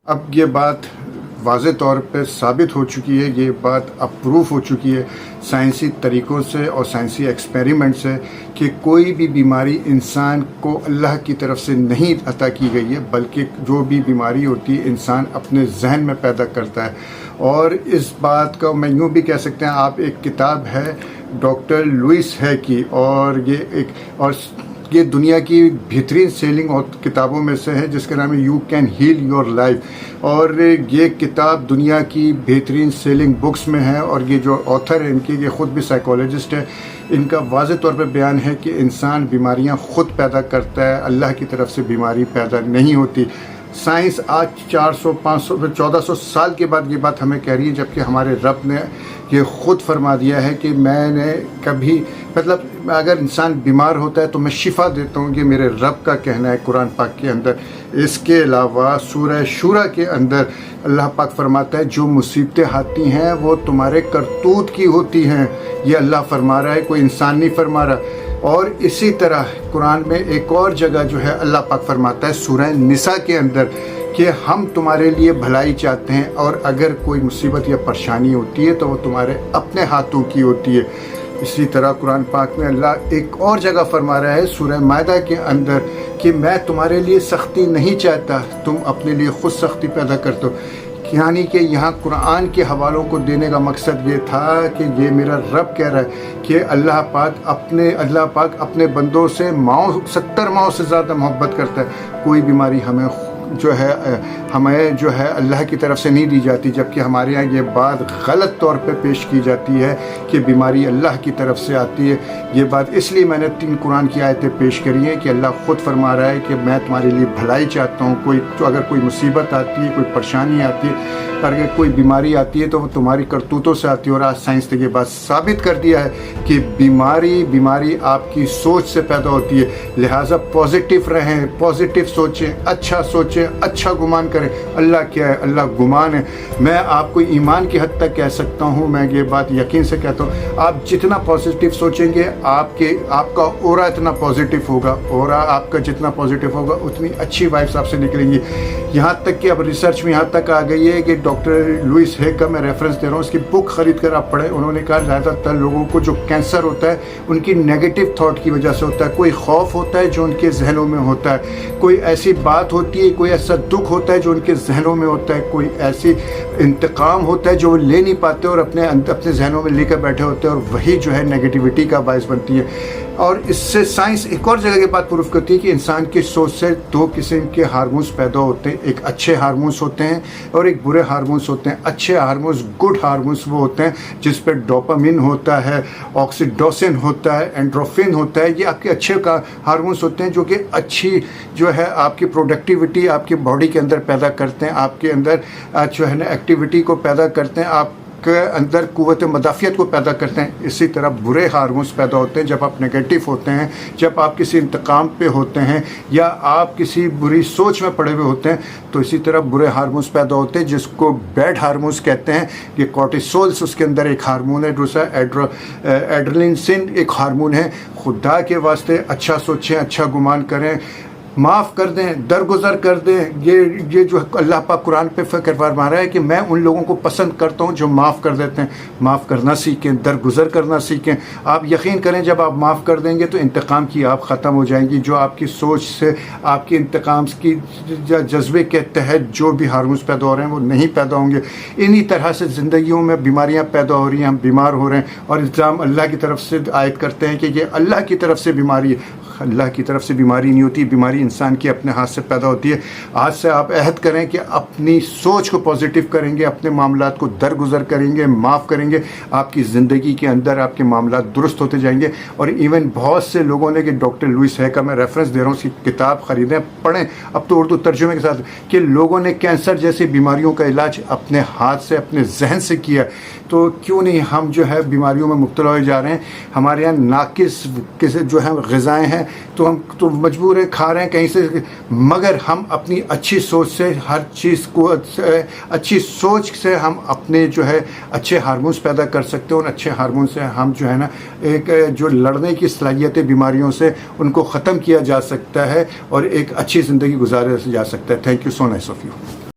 اب یہ بات واضح طور پہ ثابت ہو چکی ہے، یہ بات اپروف ہو چکی ہے سائنسی طریقوں سے اور سائنسی ایکسپیریمنٹ سے کہ کوئی بھی بیماری انسان کو اللہ کی طرف سے نہیں عطا کی گئی ہے، بلکہ جو بھی بیماری ہوتی ہے انسان اپنے ذہن میں پیدا کرتا ہے۔ اور اس بات کا میں یوں بھی کہہ سکتے ہیں، آپ ایک کتاب ہے ڈاکٹر لوئس ہے کی، اور یہ دنیا کی بہترین سیلنگ کتابوں میں سے ہے، جس کا نام ہے you can heal your life, اور یہ کتاب دنیا کی بہترین سیلنگ بکس میں ہے۔ اور یہ جو آتھر ہے ان کی، یہ خود بھی سائیکالوجسٹ ہے، ان کا واضح طور پہ بیان ہے کہ انسان بیماریاں خود پیدا کرتا ہے، اللہ کی طرف سے بیماری پیدا نہیں ہوتی۔ سائنس آج 400 500 1400 سال کے بعد یہ بات ہمیں کہہ رہی ہے، جبکہ ہمارے رب نے یہ خود فرما دیا ہے کہ میں نے کبھی اگر انسان بیمار ہوتا ہے تو میں شفا دیتا ہوں، یہ میرے رب کا کہنا ہے قرآن پاک کے اندر۔ اس کے علاوہ سورہ شورا کے اندر اللہ پاک فرماتا ہے جو مصیبتیں آتی ہیں وہ تمہارے کرتوت کی ہوتی ہیں، یہ اللہ فرما رہا ہے، کوئی انسان نہیں فرما رہا۔ اور اسی طرح قرآن میں ایک اور جگہ جو ہے اللہ پاک فرماتا ہے سورہ نساء کے اندر کہ ہم تمہارے لیے بھلائی چاہتے ہیں، اور اگر کوئی مصیبت یا پریشانی ہوتی ہے تو وہ تمہارے اپنے ہاتھوں کی ہوتی ہے۔ اسی طرح قرآن پاک میں اللہ ایک اور جگہ فرما رہا ہے سورہ مائدہ کے اندر کہ میں تمہارے لیے سختی نہیں چاہتا، تم اپنے لیے خود سختی پیدا کرتے ہو۔ یعنی کہ یہاں قرآن کے حوالوں کو دینے کا مقصد یہ تھا کہ یہ میرا رب کہہ رہا ہے کہ اللہ پاک اپنے بندوں سے 70 ماؤں سے زیادہ محبت کرتا ہے۔ کوئی بیماری ہمیں جو ہے اللہ کی طرف سے نہیں دی جاتی، جبکہ ہمارے یہاں یہ بات غلط طور پہ پیش کی جاتی ہے کہ بیماری اللہ کی طرف سے آتی ہے۔ یہ بات اس لیے میں نے 3 قرآن کی آیتیں پیش کری ہیں کہ اللہ خود فرما رہا ہے کہ میں تمہارے لیے بھلائی چاہتا ہوں۔ اگر کوئی مصیبت آتی ہے، کوئی پریشانی آتی ہے، اگر کوئی بیماری آتی ہے تو وہ تمہاری کرتوتوں سے آتی ہے۔ اور آج سائنس نے یہ بات ثابت کر دیا ہے کہ بیماری آپ کی سوچ سے پیدا ہوتی ہے، لہٰذا پازیٹیو رہیں، پازیٹیو سوچیں، اچھا سوچیں، اچھا گمان کریں۔ اللہ کیا ہے؟ اللہ گمان ہے۔ میں آپ کو ایمان کی حد تک کہہ سکتا ہوں، میں یہ بات یقین سے کہتا ہوں، آپ جتنا پازیٹیو سوچیں گے آپ کا اورا اتنا پازیٹیو ہوگا، اورا آپ کا جتنا پازیٹیو ہوگا اتنی اچھی وائبس آپ سے نکلیں گی۔ یہاں تک کہ اب ریسرچ میں یہاں تک آ گئی ہے کہ ڈاکٹر لوئس ہے کا میں ریفرنس دے رہا ہوں، اس کی بک خرید کر آپ پڑھیں۔ انہوں نے کہا زیادہ تر لوگوں کو جو کینسر ہوتا ہے ان کی نیگیٹو تھاٹ کی وجہ سے ہوتا ہے، کوئی خوف ہوتا ہے جو ان کے ذہنوں میں ہوتا ہے، کوئی ایسی بات ہوتی ہے، کوئی ایسا دکھ ہوتا ہے جو ان کے ذہنوں میں ہوتا ہے، کوئی ایسی انتقام ہوتا ہے جو وہ لے نہیں پاتے اور اپنے ذہنوں میں لے کر بیٹھے ہوتے ہیں، اور وہی جو ہے نیگیٹیوٹی کا باعث بنتی ہے۔ اور اس سے سائنس ایک اور جگہ کی بات پروف کرتی ہے کہ انسان کی سوچ سے 2 قسم کے ہارمونز پیدا ہوتے ہیں، ایک اچھے ہارمونز ہوتے ہیں اور ایک برے ہارمونز ہوتے ہیں۔ اچھے ہارمونز، گڈ ہارمونز وہ ہوتے ہیں جس پہ ڈوپامین ہوتا ہے، آکسیٹوسن ہوتا ہے، اینڈروفن ہوتا ہے، یہ آپ کے اچھے ہارمونز ہوتے ہیں جو کہ اچھی جو ہے آپ کی پروڈکٹیوٹی آپ کی باڈی کے اندر پیدا کرتے ہیں، آپ کے اندر جو ہے نا ایکٹیویٹی کو پیدا کرتے ہیں، آپ کے اندر قوت مدافعت کو پیدا کرتے ہیں۔ اسی طرح برے ہارمونز پیدا ہوتے ہیں جب آپ نیگیٹو ہوتے ہیں، جب آپ کسی انتقام پہ ہوتے ہیں یا آپ کسی بری سوچ میں پڑے ہوئے ہوتے ہیں، تو اسی طرح برے ہارمونز پیدا ہوتے ہیں جس کو بیڈ ہارمونز کہتے ہیں۔ یہ کورٹیسولس اس کے اندر ایک ہارمون ہے، دوسرا ایڈرینالین ایک ہارمون ہے۔ خدا کے واسطے اچھا سوچیں، اچھا گمان کریں، معاف کر دیں، درگزر کر دیں۔ یہ جو اللہ پاک قرآن پہ فرما رہا ہے کہ میں ان لوگوں کو پسند کرتا ہوں جو معاف کر دیتے ہیں۔ معاف کرنا سیکھیں، درگزر کرنا سیکھیں۔ آپ یقین کریں جب آپ معاف کر دیں گے تو انتقام کی آپ ختم ہو جائیں گی۔ جو آپ کی سوچ سے آپ کی انتقام کی جذبے کے تحت جو بھی ہارمونز پیدا ہو رہے ہیں وہ نہیں پیدا ہوں گے۔ انہی طرح سے زندگیوں میں بیماریاں پیدا ہو رہی ہیں، ہم بیمار ہو رہے ہیں اور الزام اللہ کی طرف سے عائد کرتے ہیں کہ یہ اللہ کی طرف سے بیماری ہے۔ اللہ کی طرف سے بیماری نہیں ہوتی، بیماری انسان کے اپنے ہاتھ سے پیدا ہوتی ہے۔ آج سے آپ عہد کریں کہ اپنی سوچ کو پازیٹیو کریں گے، اپنے معاملات کو درگزر کریں گے، معاف کریں گے، آپ کی زندگی کے اندر آپ کے معاملات درست ہوتے جائیں گے۔ اور ایون بہت سے لوگوں نے کہ ڈاکٹر لوئس ہے کا میں ریفرنس دے رہا ہوں، اس کی کتاب خریدیں، پڑھیں، اب تو اردو ترجمے کے ساتھ، کہ لوگوں نے کینسر جیسی بیماریوں کا علاج اپنے ہاتھ سے، اپنے ذہن سے کیا۔ تو کیوں نہیں ہم جو ہے بیماریوں میں مبتلا ہو جا رہے ہیں؟ ہمارے یہاں ناقص جو ہے غذائیں ہیں تو ہم تو مجبور ہیں، کھا رہے ہیں کہیں سے، مگر ہم اپنی اچھی سوچ سے ہر چیز کو، اچھی سوچ سے ہم اپنے جو ہے اچھے ہارمونز پیدا کر سکتے ہیں، اور اچھے ہارمون سے ہم جو ہے نا ایک جو لڑنے کی صلاحیتیں بیماریوں سے ان کو ختم کیا جا سکتا ہے اور ایک اچھی زندگی گزارا جا سکتا ہے۔ Thank you so nice of you.